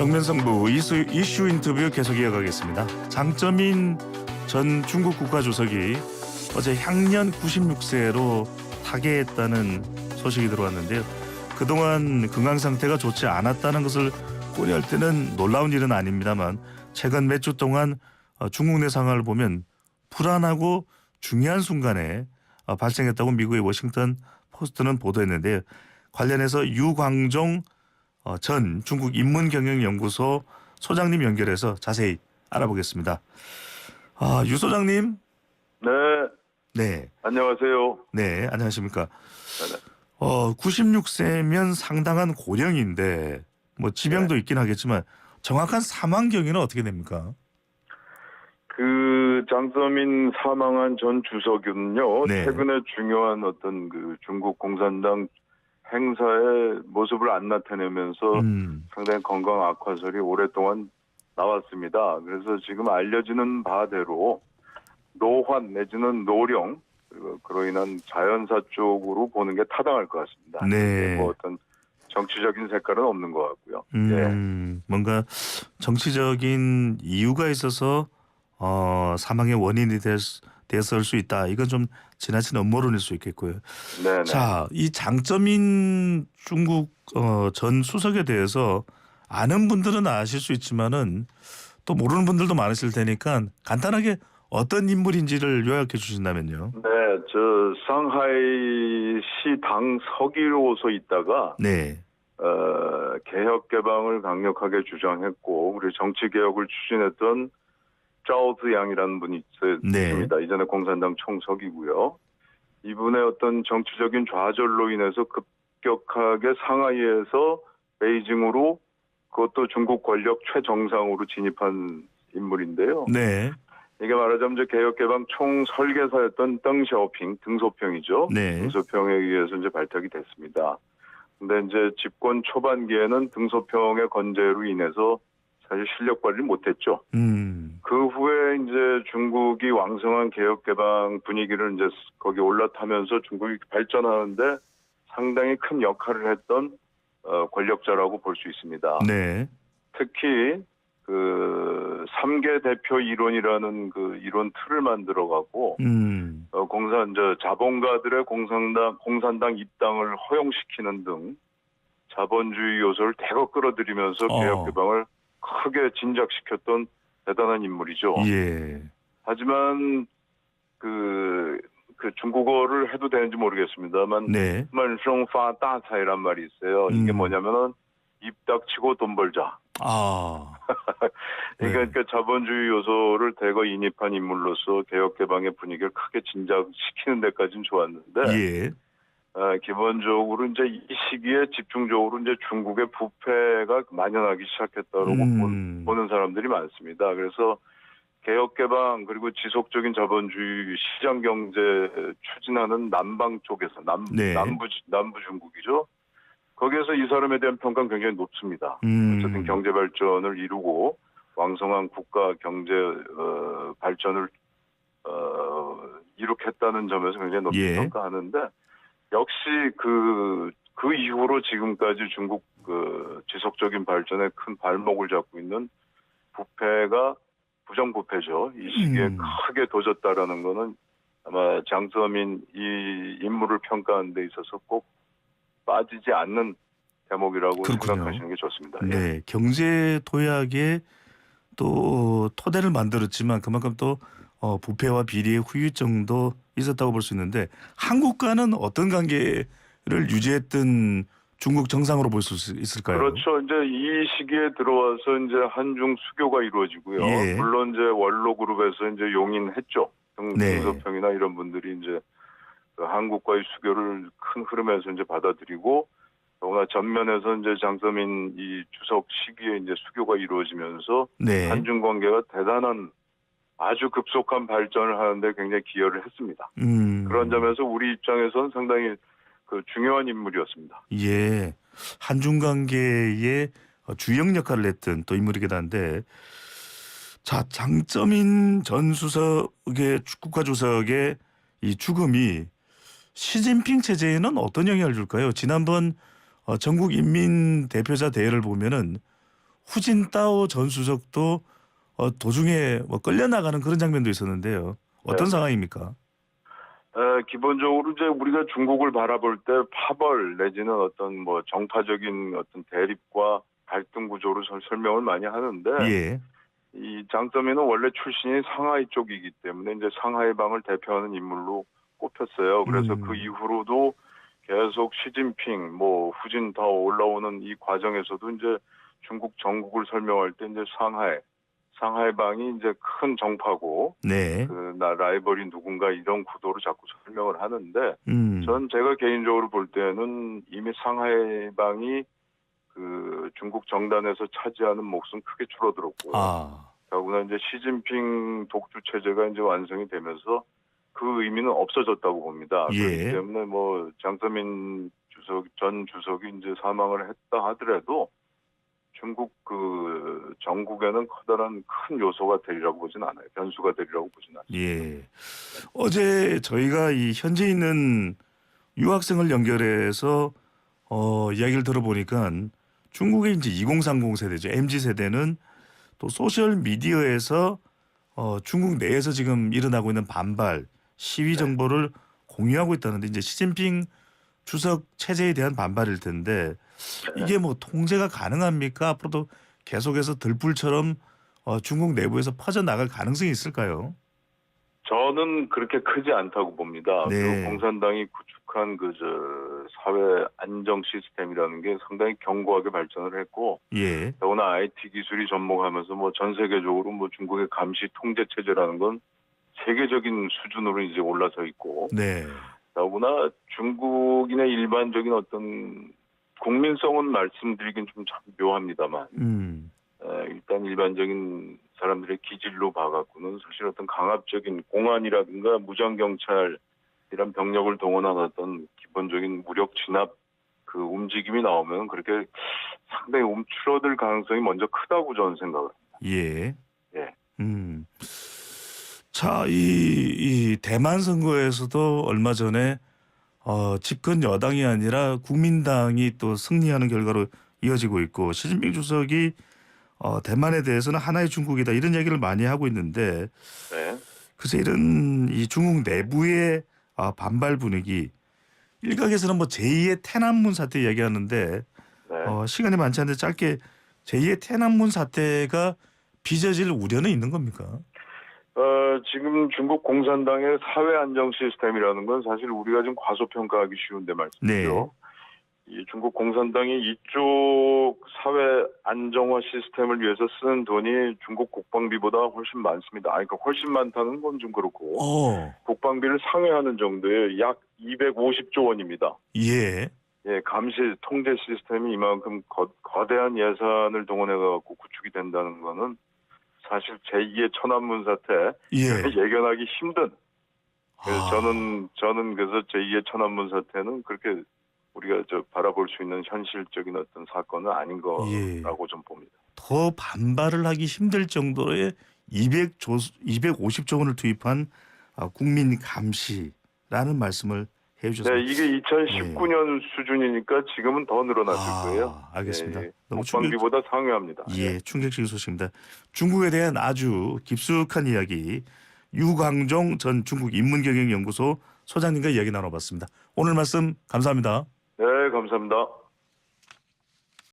정면성부 이슈 인터뷰 계속 이어가겠습니다. 장쩌민 전 중국 국가주석이 어제 향년 96세로 타계했다는 소식이 들어왔는데요. 그동안 건강 상태가 좋지 않았다는 것을 고려할 때는 놀라운 일은 아닙니다만 최근 몇 주 동안 중국 내 상황을 보면 불안하고 중요한 순간에 발생했다고 미국의 워싱턴 포스트는 보도했는데요. 관련해서 유광종 전 중국 인문경영연구소 소장님 연결해서 자세히 알아보겠습니다. 유 소장님. 네. 네. 안녕하세요. 네, 안녕하십니까. 네네. 96세면 상당한 고령인데 뭐 지병도 있긴 하겠지만 정확한 사망 경위는 어떻게 됩니까? 그 장서민 사망한 전 주석은요. 네. 최근에 중요한 어떤 그 중국 공산당 행사에 모습을 안 나타내면서 상당히 건강 악화설이 오랫동안 나왔습니다. 그래서 지금 알려지는 바대로 노환 내지는 노령 그로 인한 자연사 쪽으로 보는 게 타당할 것 같습니다. 네. 뭐 어떤 정치적인 색깔은 없는 것 같고요. 예. 뭔가 정치적인 이유가 있어서 사망의 원인이 됐을 수 있다. 이건 좀 지나친 음모론일 수 있겠고요. 네네. 자, 이 장쩌민 중국 전 수석에 대해서 아는 분들은 아실 수 있지만은 또 모르는 분들도 많으실 테니까 간단하게 어떤 인물인지를 요약해 주신다면요. 네, 저 상하이시 당 서기로서 있다가 네. 개혁 개방을 강력하게 주장했고 우리 정치 개혁을 추진했던 짜오즈양이라는 분이 있습니다. 네. 이전에 공산당 총석이고요. 이분의 어떤 정치적인 좌절로 인해서 급격하게 상하이에서 베이징으로 그것도 중국 권력 최정상으로 진입한 인물인데요. 네. 이게 말하자면 이제 개혁개방 총 설계사였던 덩샤오핑 등소평이죠. 네. 등소평에 의해서 이제 발탁이 됐습니다. 근데 이제 집권 초반기에는 등소평의 건재로 인해서 사실 실력 발휘를 못했죠. 그 후에 이제 중국이 왕성한 개혁개방 분위기를 이제 거기 올라타면서 중국이 발전하는데 상당히 큰 역할을 했던 권력자라고 볼 수 있습니다. 네. 특히 그 3개 대표 이론이라는 그 이론 틀을 만들어가고 자본가들의 공산당 입당을 허용시키는 등 자본주의 요소를 대거 끌어들이면서 개혁 개방을 크게 진작시켰던 대단한 인물이죠. 예. 하지만 그 중국어를 해도 되는지 모르겠습니다만 네. 만성파 따차이란 말이 있어요. 이게 뭐냐면은 입 닥치고 돈 벌자. 그러니까 자본주의 요소를 대거 인입한 인물로서 개혁 개방의 분위기를 크게 진작시키는 데까지는 좋았는데 예. 기본적으로 이제 이 시기에 집중적으로 이제 중국의 부패가 만연하기 시작했다고 보는 사람들이 많습니다. 그래서 개혁 개방 그리고 지속적인 자본주의 시장 경제 추진하는 남방 쪽에서 남부 중국이죠. 거기에서 이 사람에 대한 평가는 굉장히 높습니다. 어쨌든 경제 발전을 이루고 왕성한 국가 경제 발전을 이룩했다는 점에서 굉장히 높이 평가하는데 역시 그 이후로 지금까지 중국 지속적인 발전에 큰 발목을 잡고 있는 부패가 부정부패죠. 이 시기에 크게 도졌다라는 거는 아마 장서민 이 인물을 평가하는 데 있어서 꼭 빠지지 않는 대목이라고 생각하시는 게 좋습니다. 네, 경제 도약에 또 토대를 만들었지만 그만큼 또 부패와 비리의 후유증도 있었다고 볼 수 있는데 한국과는 어떤 관계를 유지했던 중국 정상으로 볼 수 있을까요? 그렇죠. 이제 이 시기에 들어와서 이제 한중 수교가 이루어지고요. 예. 물론 이제 원로 그룹에서 이제 용인했죠. 등소평이나 이런 분들이 이제 한국과의 수교를 큰 흐름에서 이제 받아들이고 더구나 전면에서 이제 장서민 이 주석 시기에 이제 수교가 이루어지면서 한중 관계가 대단한 아주 급속한 발전을 하는데 굉장히 기여를 했습니다. 그런 점에서 우리 입장에서는 상당히 중요한 인물이었습니다. 예, 한중 관계의 주역 역할을 했던 또 인물이긴 한데, 자 장쩌민 전 수석의 국가주석의 이 죽음이 시진핑 체제에는 어떤 영향을 줄까요? 지난번 전국 인민 대표자 대회를 보면은 후진타오 전 수석도 도중에 뭐 끌려나가는 그런 장면도 있었는데요. 어떤 네. 상황입니까? 기본적으로 이제 우리가 중국을 바라볼 때 파벌 내지는 어떤 뭐 정파적인 어떤 대립과 갈등 구조로 설명을 많이 하는데 예. 이 장점이는 원래 출신이 상하이 쪽이기 때문에 이제 상하이방을 대표하는 인물로 꼽혔어요. 그래서 그 이후로도 계속 시진핑, 뭐 후진타오 올라오는 이 과정에서도 이제 중국 정국을 설명할 때 이제 상하이방이 이제 큰 정파고 네. 나 라이벌이 누군가 이런 구도로 자꾸 설명을 하는데 음. 전 제가 개인적으로 볼 때는 이미 상하이방이 중국 정단에서 차지하는 몫은 크게 줄어들었고 아. 더구나 이제 시진핑 독주 체제가 이제 완성이 되면서 그 의미는 없어졌다고 봅니다. 그렇기 예. 때문에 뭐 장泽민 전 주석이 이제 사망을 했다 하더라도 중국 정국에는 커다란 큰 요소가 되리라고 보진 않아요. 변수가 되리라고 보진 않습니다. 예. 어제 저희가 이 현재 있는 유학생을 연결해서 이야기를 들어보니까 중국의 이제 2030 세대죠. MZ 세대는 또 소셜 미디어에서 중국 내에서 지금 일어나고 있는 반발, 시위 정보를 공유하고 있다는데 이제 시진핑 주석 체제에 대한 반발일 텐데 이게 뭐 통제가 가능합니까? 앞으로도 계속해서 들불처럼 중국 내부에서 퍼져 나갈 가능성이 있을까요? 저는 그렇게 크지 않다고 봅니다. 네. 공산당이 구축한 사회 안정 시스템이라는 게 상당히 견고하게 발전을 했고, 예. 더구나 IT 기술이 접목하면서 뭐 전 세계적으로 뭐 중국의 감시 통제 체제라는 건 세계적인 수준으로 이제 올라서 있고, 네. 더구나 중국인의 일반적인 어떤 국민성은 말씀드리긴 좀 참 묘합니다만, 일단 일반적인 사람들의 기질로 봐갖고는 사실 어떤 강압적인 공안이라든가 무장경찰 이런 병력을 동원한 어떤 기본적인 무력 진압 움직임이 나오면 그렇게 상당히 움츠러들 가능성이 먼저 크다고 저는 생각을 합니다. 예. 예. 자, 이 대만 선거에서도 얼마 전에 집권 여당이 아니라 국민당이 또 승리하는 결과로 이어지고 있고 시진핑 주석이 대만에 대해서는 하나의 중국이다 이런 얘기를 많이 하고 있는데 네. 글쎄 이런 이 중국 내부의 반발 분위기 일각에서는 뭐 제2의天安문 사태 이야기하는데 네. 시간이 많지 않은데 짧게 제2의天安문 사태가 빚어질 우려는 있는 겁니까? 지금 중국 공산당의 사회 안정 시스템이라는 건 사실 우리가 좀 과소평가하기 쉬운데 말씀이죠. 네. 이 중국 공산당이 이쪽 사회 안정화 시스템을 위해서 쓰는 돈이 중국 국방비보다 훨씬 많습니다. 그러니까 훨씬 많다는 건 좀 그렇고 국방비를 상회하는 정도의 약 250조 원입니다. 예. 예, 감시 통제 시스템이 이만큼 거대한 예산을 동원해갖고 구축이 된다는 거는 사실 제2의 천안문 사태 예견하기 힘든. 그래서 저는 그래서 제2의 천안문 사태는 그렇게 우리가 바라볼 수 있는 현실적인 어떤 사건은 아닌 거라고 좀 봅니다. 더 반발을 하기 힘들 정도의 250조 원을 투입한 국민 감시라는 말씀을 해주셨습니다. 네, 이게 2019년 수준이니까 지금은 더 늘어났을 거예요. 알겠습니다. 예, 너무 국방비보다 상회합니다. 충격적인 소식입니다. 중국에 대한 아주 깊숙한 이야기 유광종 전 중국 인문경영연구소 소장님과 이야기 나눠봤습니다. 오늘 말씀 감사합니다. 네, 감사합니다.